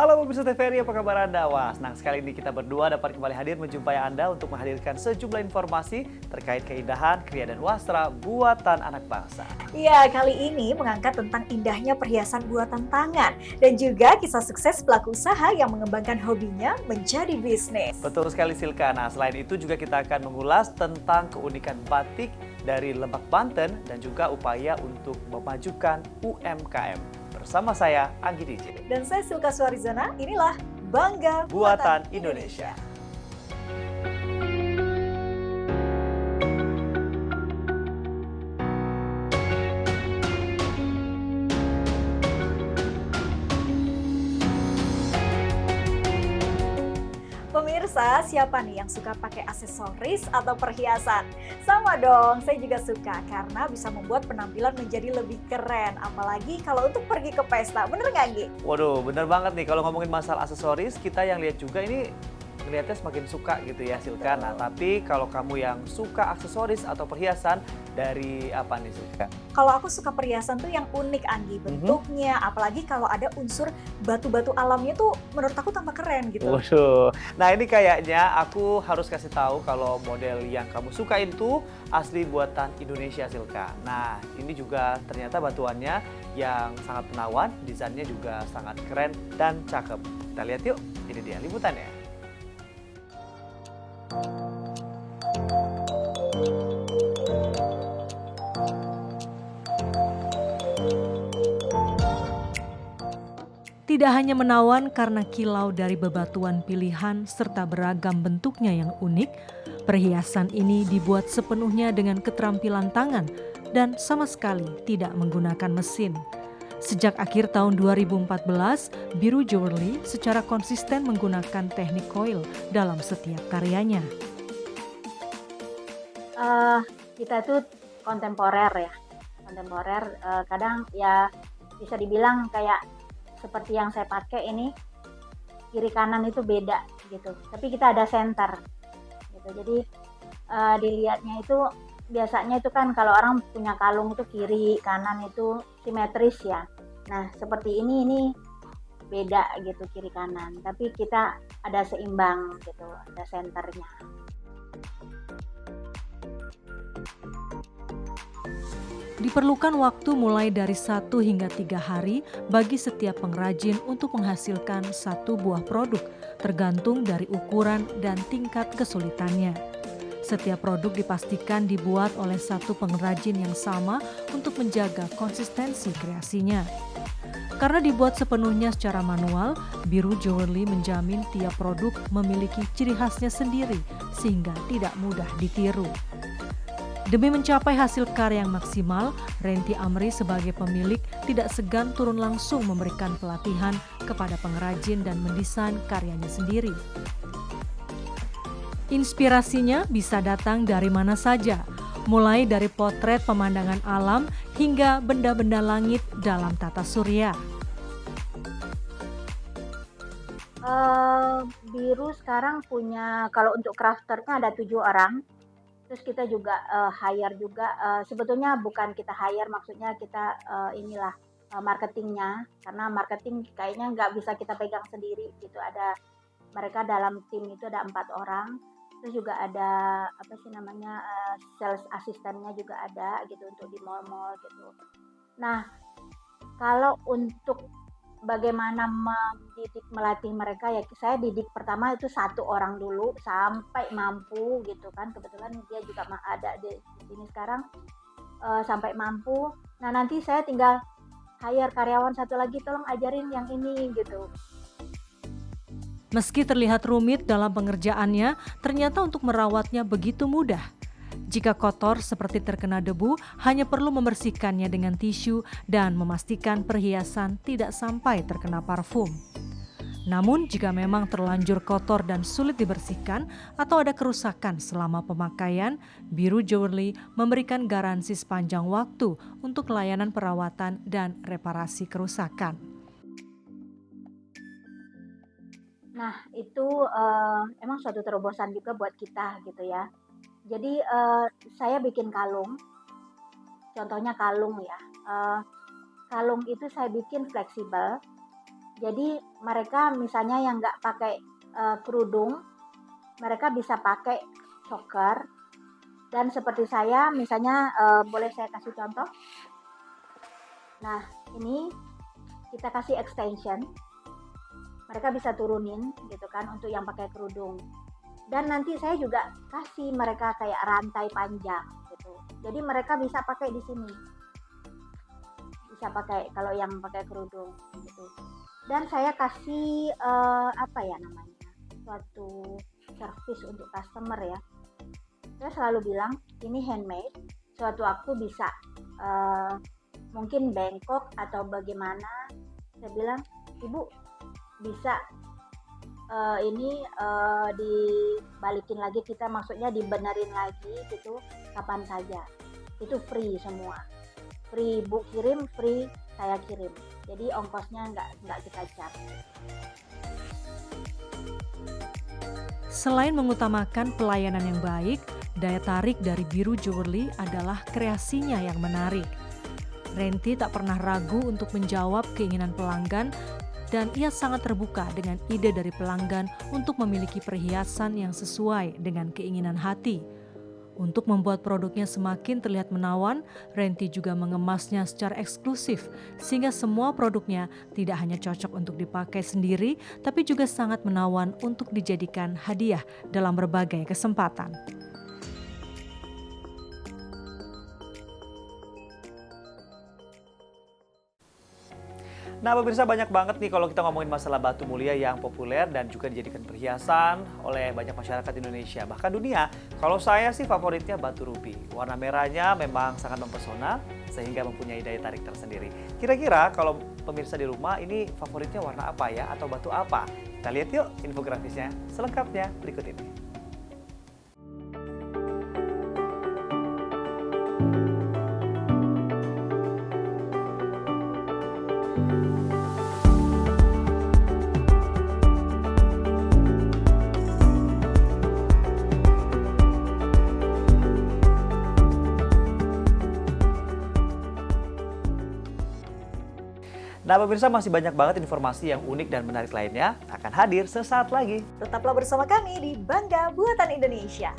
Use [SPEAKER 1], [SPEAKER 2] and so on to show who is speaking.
[SPEAKER 1] Halo pemirsa TVRI, apa kabar Anda? Wah, senang sekali ini kita berdua dapat kembali hadir menjumpai Anda untuk menghadirkan sejumlah informasi terkait keindahan, kriya, dan wastra buatan anak bangsa.
[SPEAKER 2] Iya, kali ini mengangkat tentang indahnya perhiasan buatan tangan dan juga kisah sukses pelaku usaha yang mengembangkan hobinya menjadi bisnis.
[SPEAKER 1] Betul sekali Silka. Nah, selain itu juga kita akan mengulas tentang keunikan batik dari Lebak Banten dan juga upaya untuk memajukan UMKM. Bersama saya, Anggi DJ.
[SPEAKER 2] Dan saya Silka Suarizana, inilah Bangga
[SPEAKER 1] Buatan Indonesia.
[SPEAKER 2] Pemirsa, siapa nih yang suka pakai aksesoris atau perhiasan? Sama dong, saya juga suka karena bisa membuat penampilan menjadi lebih keren. Apalagi kalau untuk pergi ke pesta, bener nggak Gi?
[SPEAKER 1] Waduh, bener banget nih kalau ngomongin masalah aksesoris, kita yang lihat juga ini ngelihatnya semakin suka gitu ya Silka. Nah, tapi kalau kamu yang suka aksesoris atau perhiasan dari apa nih Silka?
[SPEAKER 2] Kalau aku suka perhiasan tuh yang unik Anggi, bentuknya, apalagi kalau ada unsur batu-batu alamnya tuh menurut aku tambah keren gitu.
[SPEAKER 1] Waduh, nah ini kayaknya aku harus kasih tahu kalau model yang kamu suka itu asli buatan Indonesia Silka. Nah, ini juga ternyata batuannya yang sangat menawan, desainnya juga sangat keren dan cakep. Kita lihat yuk, ini dia liputannya.
[SPEAKER 3] Tidak hanya menawan karena kilau dari bebatuan pilihan serta beragam bentuknya yang unik, perhiasan ini dibuat sepenuhnya dengan keterampilan tangan dan sama sekali tidak menggunakan mesin. Sejak akhir tahun 2014, Biru Jewelry secara konsisten menggunakan teknik coil dalam setiap karyanya.
[SPEAKER 4] Kita itu kontemporer ya, kadang ya bisa dibilang kayak seperti yang saya pakai ini kiri kanan itu beda gitu, tapi kita ada center gitu. Jadi dilihatnya itu biasanya itu kan kalau orang punya kalung itu kiri kanan itu simetris ya. Nah seperti ini beda gitu kiri kanan, tapi kita ada seimbang gitu, ada senternya.
[SPEAKER 3] Diperlukan waktu mulai dari 1 hingga 3 hari bagi setiap pengrajin untuk menghasilkan satu buah produk, tergantung dari ukuran dan tingkat kesulitannya. Setiap produk dipastikan dibuat oleh satu pengrajin yang sama untuk menjaga konsistensi kreasinya. Karena dibuat sepenuhnya secara manual, Biru Jewelry menjamin tiap produk memiliki ciri khasnya sendiri sehingga tidak mudah ditiru. Demi mencapai hasil karya yang maksimal, Renti Amri sebagai pemilik tidak segan turun langsung memberikan pelatihan kepada pengrajin dan mendesain karyanya sendiri. Inspirasinya bisa datang dari mana saja, mulai dari potret pemandangan alam hingga benda-benda langit dalam tata surya.
[SPEAKER 4] Biru sekarang punya, kalau untuk crafternya ada 7 orang. Terus kita juga hire juga, sebetulnya bukan kita hire, maksudnya kita marketingnya, karena marketing kayaknya nggak bisa kita pegang sendiri gitu. Ada mereka dalam tim itu ada 4 orang, terus juga ada sales asistennya juga ada gitu untuk di mall-mall gitu. Nah kalau untuk bagaimana melatih mereka ya, saya didik pertama itu 1 orang dulu sampai mampu gitu kan, kebetulan dia juga ada di sini sekarang, sampai mampu. Nah nanti saya tinggal hire karyawan 1 lagi, tolong ajarin yang ini gitu.
[SPEAKER 3] Meski terlihat rumit dalam pengerjaannya, ternyata untuk merawatnya begitu mudah. Jika kotor seperti terkena debu, hanya perlu membersihkannya dengan tisu dan memastikan perhiasan tidak sampai terkena parfum. Namun jika memang terlanjur kotor dan sulit dibersihkan atau ada kerusakan selama pemakaian, Biru Jewelry memberikan garansi sepanjang waktu untuk layanan perawatan dan reparasi kerusakan.
[SPEAKER 4] Nah itu emang suatu terobosan juga buat kita gitu ya. Jadi saya bikin kalung, contohnya kalung ya, kalung itu saya bikin fleksibel, Jadi mereka misalnya yang nggak pakai kerudung, mereka bisa pakai choker. Dan seperti saya, misalnya boleh saya kasih contoh. Nah, ini kita kasih extension. Mereka bisa turunin gitu kan untuk yang pakai kerudung. Dan nanti saya juga kasih mereka kayak rantai panjang gitu. Jadi mereka bisa pakai di sini. Bisa pakai kalau yang pakai kerudung gitu. Dan saya kasih apa ya namanya? Suatu service untuk customer ya. Saya selalu bilang ini handmade. Suatu waktu bisa mungkin bengkok atau bagaimana. Saya bilang, "Ibu bisa ini dibalikin lagi, kita maksudnya dibenerin lagi gitu kapan saja." Itu free semua, free ibu kirim, free saya kirim, jadi ongkosnya nggak kita charge.
[SPEAKER 3] Selain mengutamakan pelayanan yang baik, daya tarik dari Biru Jewelry adalah kreasinya yang menarik. Renti tak pernah ragu untuk menjawab keinginan pelanggan dan ia sangat terbuka dengan ide dari pelanggan untuk memiliki perhiasan yang sesuai dengan keinginan hati. Untuk membuat produknya semakin terlihat menawan, Renti juga mengemasnya secara eksklusif sehingga semua produknya tidak hanya cocok untuk dipakai sendiri, tapi juga sangat menawan untuk dijadikan hadiah dalam berbagai kesempatan.
[SPEAKER 1] Nah, pemirsa, banyak banget nih kalau kita ngomongin masalah batu mulia yang populer dan juga dijadikan perhiasan oleh banyak masyarakat Indonesia, bahkan dunia. Kalau saya sih favoritnya batu rubi. Warna merahnya memang sangat mempesona sehingga mempunyai daya tarik tersendiri. Kira-kira kalau pemirsa di rumah ini favoritnya warna apa ya atau batu apa? Kita lihat yuk infografisnya selengkapnya berikut ini. Nah, pemirsa, masih banyak banget informasi yang unik dan menarik lainnya akan hadir sesaat lagi.
[SPEAKER 2] Tetaplah bersama kami di Bangga Buatan Indonesia.